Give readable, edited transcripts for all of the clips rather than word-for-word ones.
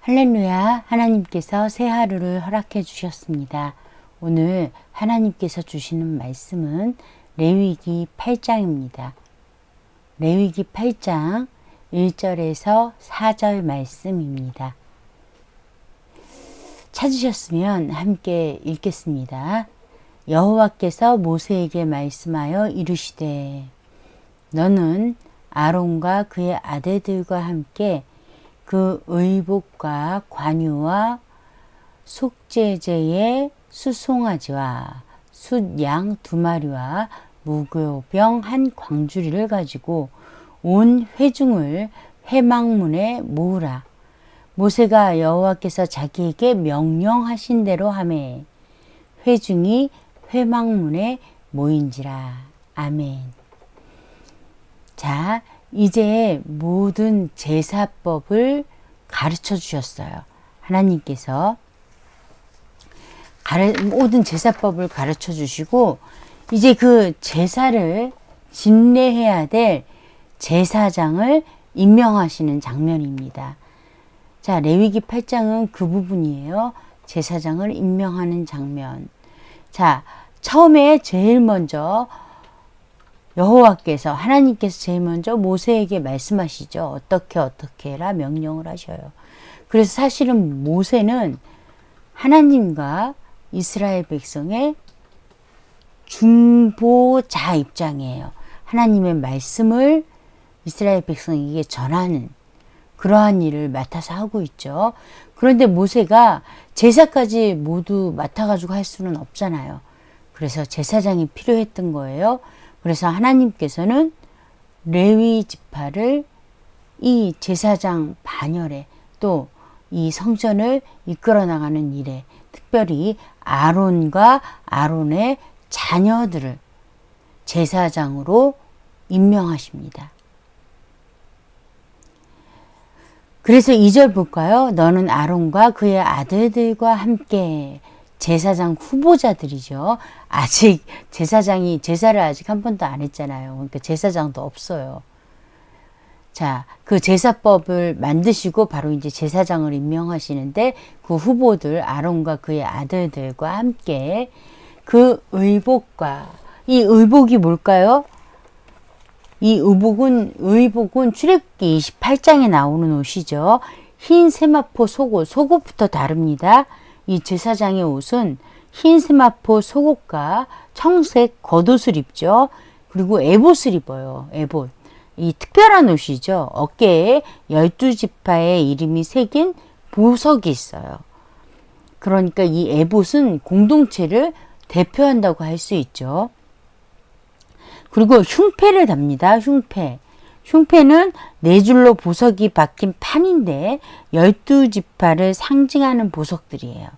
할렐루야, 하나님께서 새 하루를 허락해 주셨습니다. 오늘 하나님께서 주시는 말씀은 레위기 8장입니다. 레위기 8장 1절에서 4절 말씀입니다. 찾으셨으면 함께 읽겠습니다. 여호와께서 모세에게 말씀하여 이르시되 너는 아론과 그의 아들들과 함께 그 의복과 관유와 속죄제의 수송아지와 숫양 2마리와 무교병 1광주리를 가지고 온 회중을 회막문에 모으라. 모세가 여호와께서 자기에게 명령하신 대로 하매 회중이 회막문에 모인지라. 아멘. 자, 이제 모든 제사법을 가르쳐 주셨어요. 하나님께서 모든 제사법을 가르쳐 주시고 이제 그 제사를 진례해야 될 제사장을 임명하시는 장면입니다. 자, 레위기 8장은 그 부분이에요. 제사장을 임명하는 장면. 자, 처음에 제일 먼저 여호와께서 하나님께서 제일 먼저 모세에게 말씀하시죠. 어떻게 해라 명령을 하셔요. 그래서 사실은 모세는 하나님과 이스라엘 백성의 중보자 입장이에요. 하나님의 말씀을 이스라엘 백성에게 전하는 그러한 일을 맡아서 하고 있죠. 그런데 모세가 제사까지 모두 맡아가지고 할 수는 없잖아요. 그래서 제사장이 필요했던 거예요. 그래서 하나님께서는 레위 지파를 이 제사장 반열에 또 이 성전을 이끌어 나가는 일에 특별히 아론과 아론의 자녀들을 제사장으로 임명하십니다. 그래서 2절 볼까요? 너는 아론과 그의 아들들과 함께 제사장 후보자들이죠. 아직 제사를 아직 한 번도 안 했잖아요. 그러니까 제사장도 없어요. 자, 그 제사법을 만드시고 바로 이제 제사장을 임명하시는데 그 후보들 아론과 그의 아들들과 함께 그 의복과 이 의복이 뭘까요? 이 의복은 출애굽기 28장에 나오는 옷이죠. 흰 세마포 속옷부터 다릅니다. 이 제사장의 옷은 흰 세마포 속옷과 청색 겉옷을 입죠. 그리고 에봇을 입어요. 에봇. 이 특별한 옷이죠. 어깨에 12지파의 이름이 새긴 보석이 있어요. 그러니까 이 에봇은 공동체를 대표한다고 할 수 있죠. 그리고 흉패를 답니다. 흉패는 4줄로 보석이 박힌 판인데 12지파를 상징하는 보석들이에요.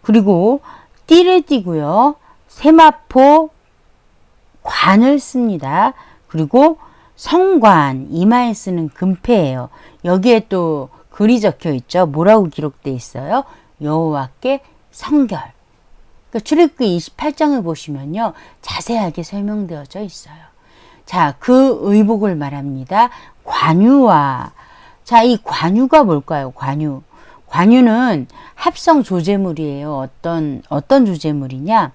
그리고 띠를 띠고요. 세마포 관을 씁니다. 그리고 성관, 이마에 쓰는 금패예요. 여기에 또 글이 적혀 있죠. 뭐라고 기록되어 있어요? 여호와께 성결. 그러니까 출애굽기 28장을 보시면요. 자세하게 설명되어져 있어요. 자, 그 의복을 말합니다. 관유와, 자, 이 관유가 뭘까요? 관유는 합성 조제물이에요. 어떤 조제물이냐?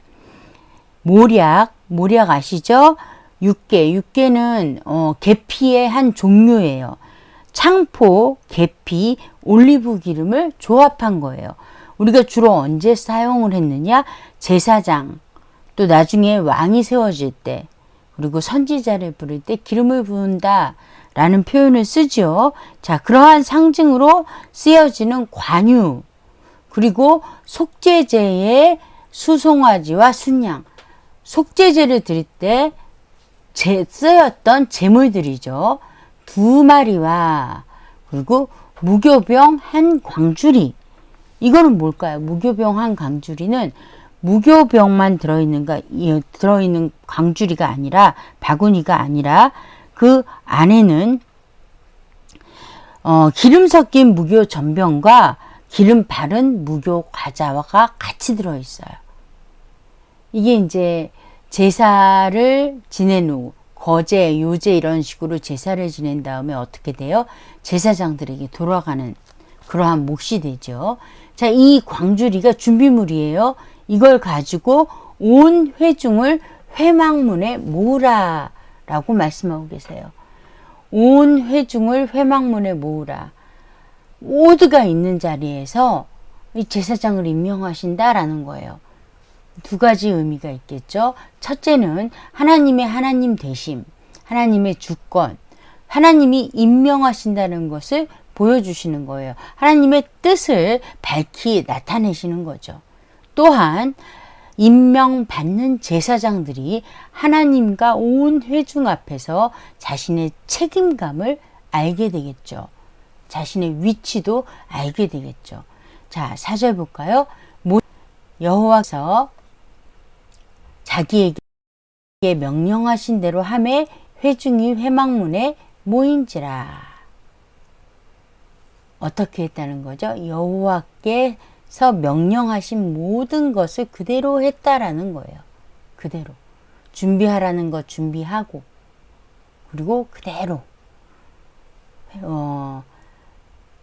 모략 아시죠? 육개는 계피의 한 종류예요. 창포, 계피, 올리브 기름을 조합한 거예요. 우리가 주로 언제 사용을 했느냐? 제사장, 또 나중에 왕이 세워질 때, 그리고 선지자를 부를 때 기름을 부은다 라는 표현을 쓰죠. 자, 그러한 상징으로 쓰여지는 관유, 그리고 속죄제의 수송아지와 순양, 속죄제를 드릴 때 쓰였던 제물들이죠. 2마리와 그리고 무교병 1광주리. 이거는 뭘까요? 무교병 1광주리는 무교병만 들어있는 광주리가 아니라 바구니가 아니라 그 안에는 기름 섞인 무교 전병과 기름 바른 무교 과자가 같이 들어있어요. 이게 이제 제사를 지낸 후 거제, 요제 이런 식으로 제사를 지낸 다음에 어떻게 돼요? 제사장들에게 돌아가는 그러한 몫이 되죠. 자, 이 광주리가 준비물이에요. 이걸 가지고 온 회중을 회막문에 모으라 라고 말씀하고 계세요. 온 회중을 회막문에 모으라. 모두가 있는 자리에서 이 제사장을 임명하신다라는 거예요. 두 가지 의미가 있겠죠. 첫째는 하나님의 하나님 되심, 하나님의 주권, 하나님이 임명하신다는 것을 보여주시는 거예요. 하나님의 뜻을 밝히 나타내시는 거죠. 또한 임명받는 제사장들이 하나님과 온 회중 앞에서 자신의 책임감을 알게 되겠죠. 자신의 위치도 알게 되겠죠. 자, 4절 볼까요? 여호와께서 자기에게 명령하신 대로 하매 회중이 회막문에 모인지라. 어떻게 했다는 거죠? 여호와께서 명령하신 모든 것을 그대로 했다라는 거예요. 그대로. 준비하라는 것 준비하고, 그리고 그대로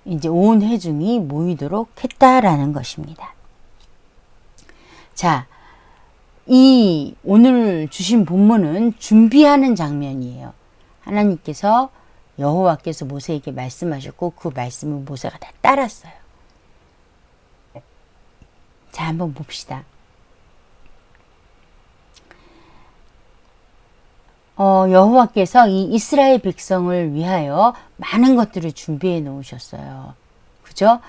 이제 온 회중이 모이도록 했다라는 것입니다. 자, 이 오늘 주신 본문은 준비하는 장면이에요. 하나님께서 여호와께서 모세에게 말씀하셨고 그 말씀을 모세가 다 따랐어요. 자, 한번 봅시다. 여호와께서 이 이스라엘 백성을 위하여 많은 것들을 준비해 놓으셨어요. 그죠?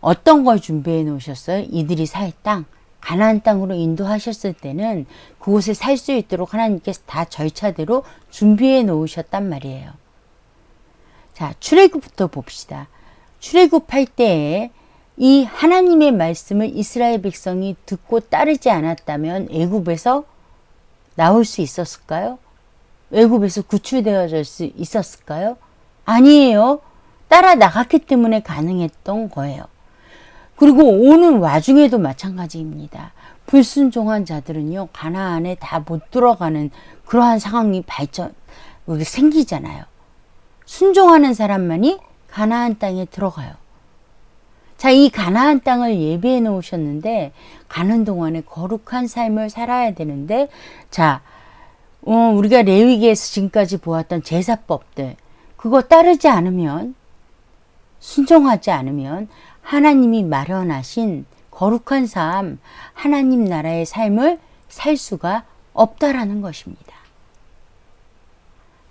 어떤 걸 준비해 놓으셨어요? 이들이 살 땅, 가나안 땅으로 인도하셨을 때는 그곳에 살 수 있도록 하나님께서 다 절차대로 준비해 놓으셨단 말이에요. 자, 출애굽부터 봅시다. 출애굽할 때에 이 하나님의 말씀을 이스라엘 백성이 듣고 따르지 않았다면 애굽에서 나올 수 있었을까요? 애굽에서 구출되어질 수 있었을까요? 아니에요. 따라 나갔기 때문에 가능했던 거예요. 그리고 오는 와중에도 마찬가지입니다. 불순종한 자들은요, 가나안에 다 못 들어가는 그러한 상황이 생기잖아요. 순종하는 사람만이 가나안 땅에 들어가요. 자, 이 가나안 땅을 예비해 놓으셨는데 가는 동안에 거룩한 삶을 살아야 되는데, 자, 우리가 레위기에서 지금까지 보았던 제사법들, 그거 따르지 않으면, 순종하지 않으면 하나님이 마련하신 거룩한 삶, 하나님 나라의 삶을 살 수가 없다라는 것입니다.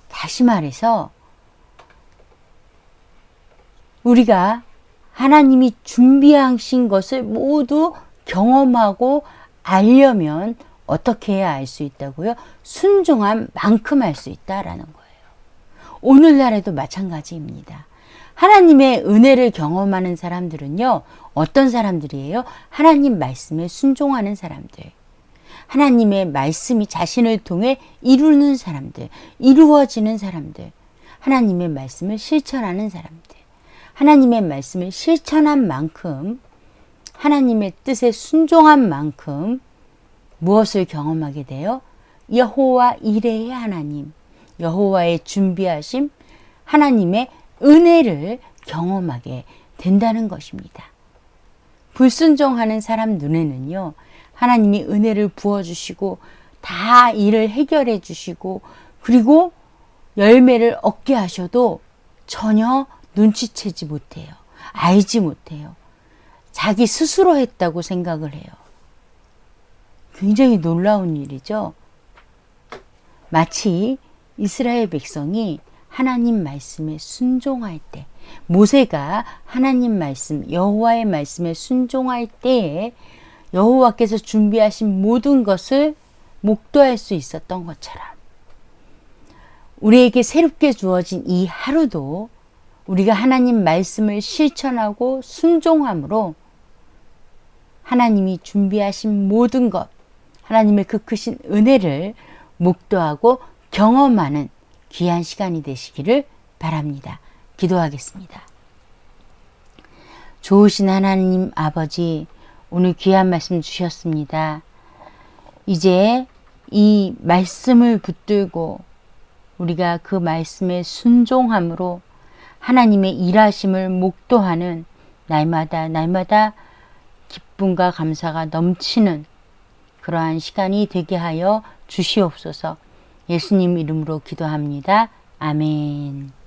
다시 말해서 우리가 하나님이 준비하신 것을 모두 경험하고 알려면 어떻게 해야 알 수 있다고요? 순종한 만큼 알 수 있다라는 거예요. 오늘날에도 마찬가지입니다. 하나님의 은혜를 경험하는 사람들은요, 어떤 사람들이에요? 하나님 말씀에 순종하는 사람들. 하나님의 말씀이 자신을 통해 이루는 사람들, 이루어지는 사람들. 하나님의 말씀을 실천하는 사람들. 하나님의 말씀을 실천한 만큼, 하나님의 뜻에 순종한 만큼 무엇을 경험하게 돼요? 여호와 이레의 하나님, 여호와의 준비하심, 하나님의 은혜를 경험하게 된다는 것입니다. 불순종하는 사람 눈에는요, 하나님이 은혜를 부어주시고 다 일을 해결해 주시고 그리고 열매를 얻게 하셔도 전혀 눈치채지 못해요. 알지 못해요. 자기 스스로 했다고 생각을 해요. 굉장히 놀라운 일이죠. 마치 이스라엘 백성이 하나님 말씀에 순종할 때, 모세가 하나님 말씀, 여호와의 말씀에 순종할 때에 여호와께서 준비하신 모든 것을 목도할 수 있었던 것처럼 우리에게 새롭게 주어진 이 하루도 우리가 하나님 말씀을 실천하고 순종함으로 하나님이 준비하신 모든 것, 하나님의 그 크신 은혜를 목도하고 경험하는 귀한 시간이 되시기를 바랍니다. 기도하겠습니다. 좋으신 하나님 아버지, 오늘 귀한 말씀 주셨습니다. 이제 이 말씀을 붙들고 우리가 그 말씀에 순종함으로 하나님의 일하심을 목도하는 날마다 기쁨과 감사가 넘치는 그러한 시간이 되게 하여 주시옵소서. 예수님 이름으로 기도합니다. 아멘.